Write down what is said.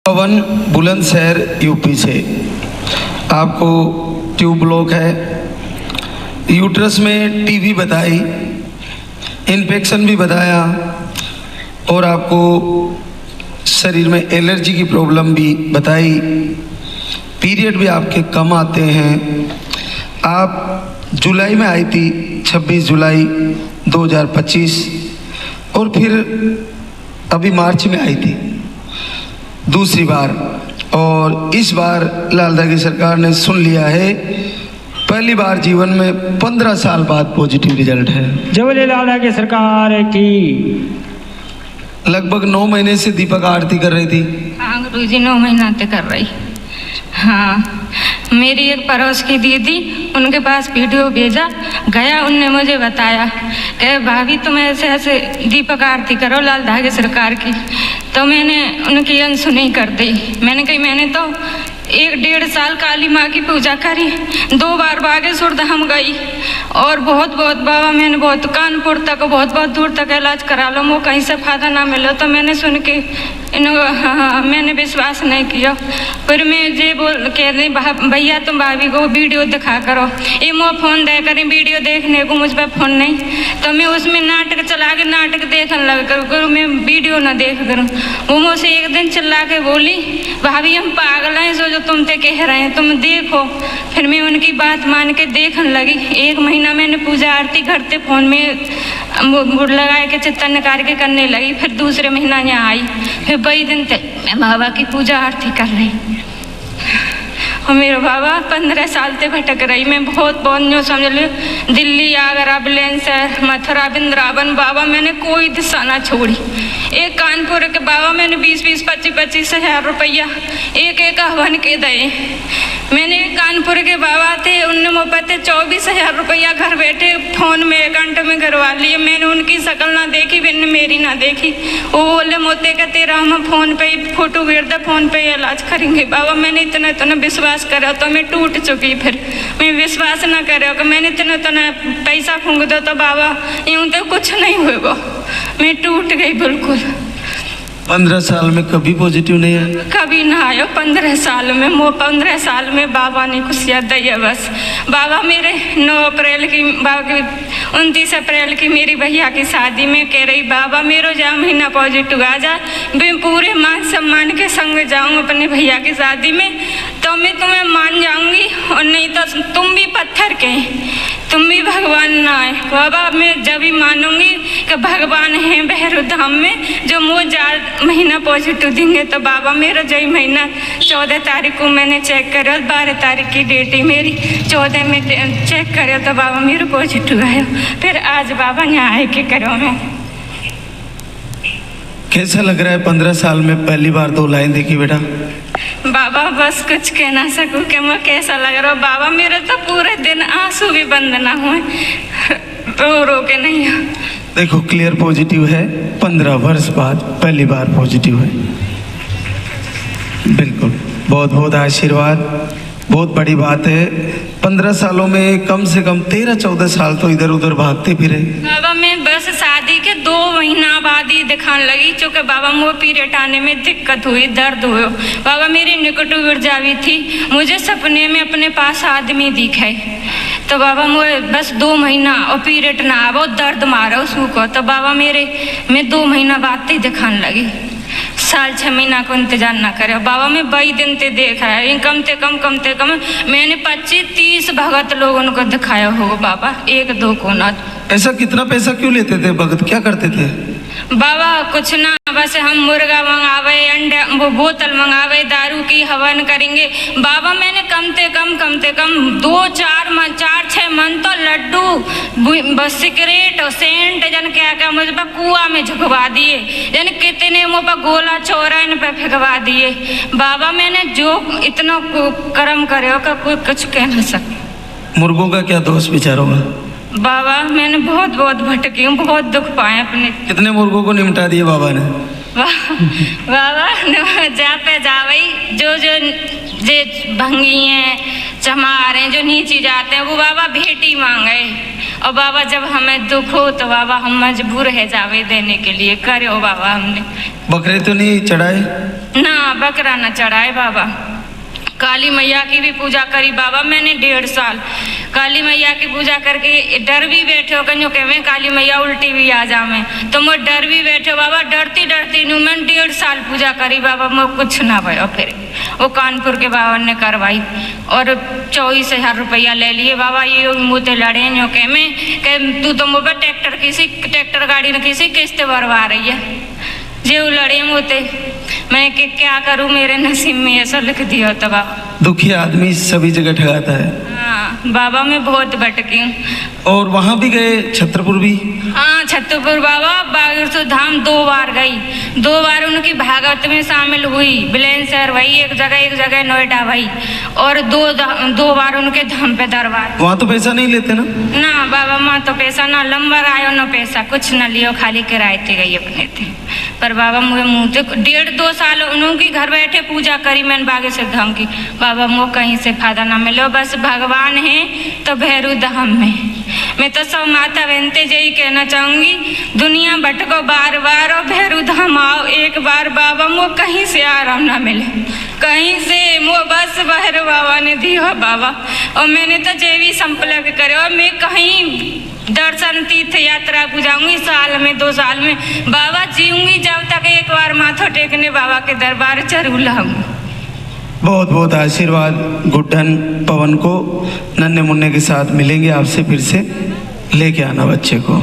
पवन Bulandshahr UP से। आपको tube block है, यूट्रस में टीबी बताई, इन्फेक्शन भी बताया और आपको शरीर में एलर्जी की प्रॉब्लम भी बताई। पीरियड भी आपके कम आते हैं। आप जुलाई में आई थी, 26 जुलाई 2025, और फिर अभी मार्च में आई थी दूसरी बार। और इस बार लालदा की सरकार ने सुन लिया है, पहली बार जीवन में 15 साल बाद पॉजिटिव रिजल्ट है। जय बोले लालदा की सरकार की। लगभग 9 महीने से दीपक आरती कर रही थी। हाँ गुरुजी, 9 महीना से कर रही। हाँ, मेरी एक पड़ोस की दीदी, उनके पास वीडियो भेजा गया, उनने मुझे बताया कि भाभी तुम ऐसे ऐसे दीपक आरती करो लालदा की सरकार की। तो मैंने उनकी अनसुनी कर दी। मैंने कही मैंने तो 1-1.5 साल काली माँ की पूजा करी, 2 बार बागेश्वर धाम गई और बहुत बाबा मैंने बहुत कानपुर तक बहुत दूर तक इलाज करा लो, वो कहीं से फायदा ना मिलो। तो मैंने सुन के मैंने विश्वास नहीं किया। फिर मैं ये बोल कह रही भैया तुम भाभी को वीडियो दिखा करो, ये मुँह फ़ोन दे करें वीडियो देखने को, मुझ पर फ़ोन नहीं। तो मैं उसमें नाटक चला के नाटक देखने लग करूँ, मैं वीडियो ना देख करूँ। वो मुझसे एक दिन चिल्ला के बोली भाभी हम पागल हैं, जो तुम ते कह रहे हैं तुम देखो। फिर मैं उनकी बात मान के देखने लगी। 1 महीना मैंने पूजा आरती करते फ़ोन में मुड़ लगा के चित्तन निकाल के करने लगी। फिर दूसरे महीना यहाँ आई, फिर 22 दिन तक मैं बाबा की पूजा आरती कर रही। और मेरा बाबा 15 साल से भटक रही। मैं बहुत न्यू समझ ली, दिल्ली, आगरा, बुलंदशहर, मथुरा, वृंदावन, बाबा मैंने कोई दिशा ना छोड़ी। एक कानपुर के बाबा मैंने 20-20, 25-25 हज़ार रुपया एक हवन के दे। मैंने कानपुर के बाबा थे, उनने मुझे 24 हज़ार रुपया घर बैठे फ़ोन में अकाउंट में करवा लिए। मैंने उनकी शक्ल ना देखी, मैंने मेरी ना देखी। वो बोले मोते का तेरा हम फ़ोन पे फोटो भेज दे, फ़ोन पे इलाज करेंगे। बाबा मैंने इतना विश्वास करा तो मैं टूट चुकी। फिर मैं विश्वास ना करो कि मैंने इतना पैसा फूंक दो तो बाबा यूँ तो कुछ नहीं होगा। मैं टूट गई बिल्कुल। 15 साल में कभी पॉजिटिव नहीं आया? कभी ना आयो 15 साल में। 15 साल में बाबा ने कुछ याद दिया बस। बाबा मेरे 9 अप्रैल की 29 अप्रैल की मेरी भैया की शादी में कह रही बाबा मेरा जा महीना पॉजिटिव आ जाए, मैं पूरे मान सम्मान के संग जाऊँ अपने भैया की शादी में, तो मैं तुम्हें मान जाऊँगी, और नहीं तो तुम भी पत्थर के, तुम भी भगवान ना है। बाबा मैं जब भी मानूंगी कि भगवान है भैरव धाम में, जो मुझे 4 महीना पॉजिटिव देंगे। तो बाबा मेरा जो महीना 14 तारीख को मैंने चेक करा, 12 तारीख की डेट है मेरी, 14 में चेक करा तो बाबा मेरा पॉजिटिव आया। फिर आज बाबा यहाँ आए के करो। मैं कैसा लग रहा है 15 साल में पहली बार 2 लाइन देखी बेटा? बाबा बस कुछ कह ना सकूँ कि मैं कैसा लग रहा हूँ। बाबा मेरे तो पूरे दिन आंसू भी बंद ना हुए, रो के नहीं। देखो क्लियर पॉजिटिव है, 15 वर्ष बाद पहली बार पॉजिटिव है। बिल्कुल, बहुत आशीर्वाद, बहुत बड़ी बात है। 15 सालों में कम से कम 13-14 साल तो इधर उधर भागते फिरे। बाबा मैं बस शादी के 2 महीना बाद ही दिखाने लगी, चूँकि बाबा मुझे पीरियड आने में दिक्कत हुई, दर्द हुआ। बाबा मेरी निकट गिरजा भी थी, मुझे सपने में अपने पास आदमी दिखे। तो बाबा मुझे बस 2 महीना और पीरियड ना आवा, दर्द मारा उसको। तो बाबा मैं 2 महीना बाद ही दिखाने लगी। साल 6 महीना को इंतजार ना करे। बाबा मैं 22 दिन ते देखा है, कम ते कम मैंने 25-30 भगत लोगों को दिखाया होगा बाबा, 1-2 को ना। ऐसा कितना पैसा क्यों लेते थे भगत, क्या करते थे? बाबा कुछ ना, बस हम मुर्गा मंगावे, अंडा वो बोतल मंगावे, दारू की हवन करेंगे। बाबा मैंने कम ते कम 2-4-6 मन तो लड्डू बस सिगरेट और सेंट जन क्या मुझे पर कुआं में झुकवा दिए, जन कितने मुँह पर गोला चौराइन पे फेंकवा दिए। बाबा मैंने जो इतना कर्म करे हो कोई कुछ कह न सके। मुर्गों का क्या दोष विचार होगा? बाबा मैंने बहुत भटकी हूँ, बहुत दुख पाए अपने। कितने मुर्गों को निपटा दिए बाबा ने? बाबा जा पे जावई जो जे भंगी हैं, चमार हैं, जो नीची जाते हैं, वो बाबा भेटी मांगे। और बाबा जब हमें दुख हो तो बाबा हम मजबूर है जावे देने के लिए, करे हो बाबा हमने। बकरे तो नहीं चढ़ाए? ना बकरा न चढ़ाए बाबा। काली मैया की भी पूजा करी बाबा मैंने 1.5 साल। काली मैया की पूजा करके डर भी बैठो कहो कि मैं काली मैया उल्टी भी आ जावे, तो मैं डर भी बैठो बाबा। डरती डरती नू मैं 1.5 साल पूजा करी बाबा, मैं कुछ ना भयो। फिर वो कानपुर के बाबा ने करवाई और 24,000 रुपया ले लिए बाबा। ये मुँह लड़े जो के मैं कि तू तो मुझे ट्रैक्टर गाड़ी ने किसी किस्त भरवा रही है जो लड़े मुँहते। मैं कि क्या करूँ, मेरे नसीब में ऐसा लिख दिया तो बाबा। दुखी आदमी सभी जगह ठगाता है। हाँ बाबा मैं बहुत भटकी हूँ। और वहाँ भी गए, छतरपुर भी? हाँ छतरपुर बाबा बागेश्वर धाम 2 बार गई। 2 बार उनकी भागवत में शामिल हुई। बुलंदशहर भाई एक जगह नोएडा भाई, और 2 बार उनके धाम पे दरबार। वहाँ तो पैसा नहीं लेते ना? ना बाबा वहाँ तो पैसा ना लंबर आयो ना पैसा कुछ ना लियो, खाली किराए थे गई अपने थे। पर बाबा मुझे मुँह से 1.5-2 साल उनकी घर बैठे पूजा करी मैंने बागेश्वर धाम की बाबा। मुँह कहीं से फायदा ना मिलो, बस भगवान है तो भैरू धाम में। मैं तो सब माता बहनते यही कहना चाहूँगी, दुनिया भटको बार बार और भैरू धाम आओ एक बार बाबा। मुँह कहीं से आराम ना मिले, कहीं से मुँह बस भैरू बाबा ने दिया बाबा। और मैंने तो जय भी संपलक करे और मैं कहीं दर्शन तीर्थ यात्रा बुझाऊंगी साल में 2 साल में बाबा जीऊंगी जब तक एक बार माथा टेकने बाबा के दरबार जरूर लाऊंगी। बहुत बहुत आशीर्वाद। गुड्डन पवन को नन्हे मुन्ने के साथ मिलेंगे आपसे, फिर से लेके आना बच्चे को।